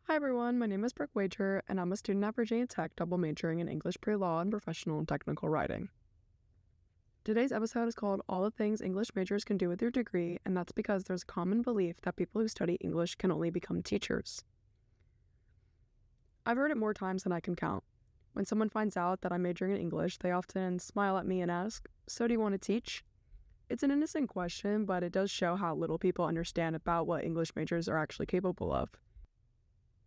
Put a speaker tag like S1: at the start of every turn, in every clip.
S1: Hi everyone, my name is Brooke Wager, and I'm a student at Virginia Tech, double majoring in English pre-law and professional and technical writing. Today's episode is called All the Things English Majors Can Do with Your Degree, and that's because there's a common belief that people who study English can only become teachers. I've heard it more times than I can count. When someone finds out that I'm majoring in English, they often smile at me and ask, "So do you want to teach?" It's an innocent question, but it does show how little people understand about what English majors are actually capable of.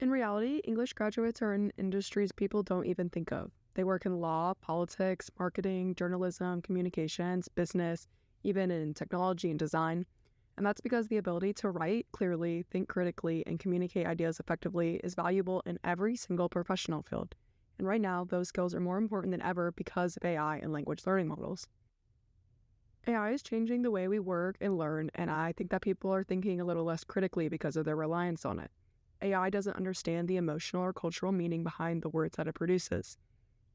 S1: In reality, English graduates are in industries people don't even think of. They work in law, politics, marketing, journalism, communications, business, even in technology and design. And that's because the ability to write clearly, think critically, and communicate ideas effectively is valuable in every single professional field. And right now, those skills are more important than ever because of AI and language learning models. AI is changing the way we work and learn, and I think that people are thinking a little less critically because of their reliance on it. AI doesn't understand the emotional or cultural meaning behind the words that it produces.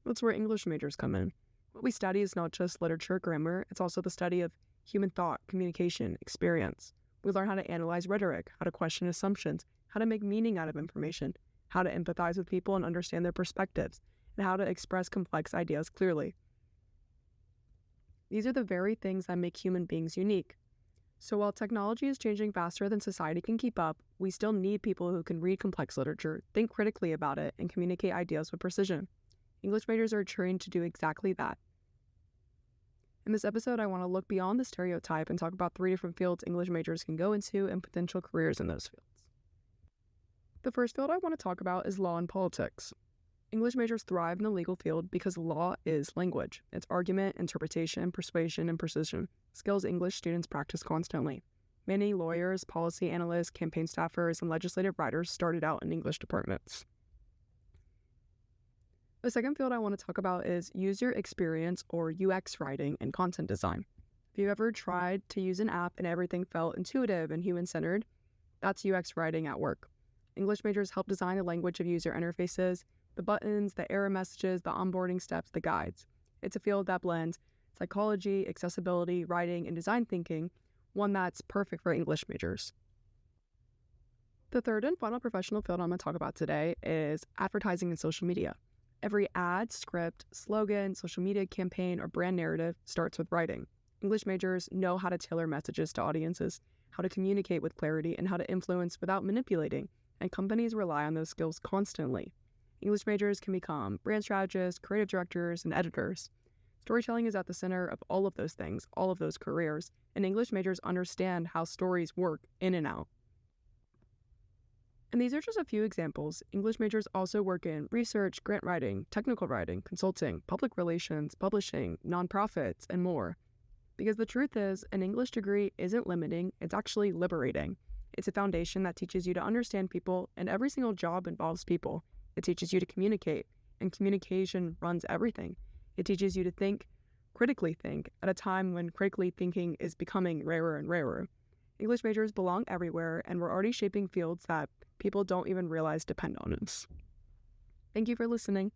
S1: That's where English majors come in. What we study is not just literature, grammar, it's also the study of human thought, communication, experience. We learn how to analyze rhetoric, how to question assumptions, how to make meaning out of information, how to empathize with people and understand their perspectives, and how to express complex ideas clearly. These are the very things that make human beings unique. So while technology is changing faster than society can keep up, we still need people who can read complex literature, think critically about it, and communicate ideas with precision. English majors are trained to do exactly that. In this episode, I want to look beyond the stereotype and talk about 3 different fields English majors can go into and potential careers in those fields. The first field I want to talk about is law and politics. English majors thrive in the legal field because law is language. It's argument, interpretation, persuasion, and precision, skills English students practice constantly. Many lawyers, policy analysts, campaign staffers, and legislative writers started out in English departments. The second field I want to talk about is user experience or UX writing and content design. If you've ever tried to use an app and everything felt intuitive and human-centered, that's UX writing at work. English majors help design the language of user interfaces, the buttons, the error messages, the onboarding steps, the guides. It's a field that blends psychology, accessibility, writing, and design thinking, one that's perfect for English majors. The third and final professional field I'm going to talk about today is advertising and social media. Every ad, script, slogan, social media campaign, or brand narrative starts with writing. English majors know how to tailor messages to audiences, how to communicate with clarity, and how to influence without manipulating, and companies rely on those skills constantly. English majors can become brand strategists, creative directors, and editors. Storytelling is at the center of all of those things, all of those careers, and English majors understand how stories work in and out. And these are just a few examples. English majors also work in research, grant writing, technical writing, consulting, public relations, publishing, nonprofits, and more. Because the truth is, an English degree isn't limiting, it's actually liberating. It's a foundation that teaches you to understand people, and every single job involves people. It teaches you to communicate, and communication runs everything. It teaches you to critically think, at a time when critically thinking is becoming rarer and rarer. English majors belong everywhere, and we're already shaping fields that people don't even realize depend on us. Thank you for listening.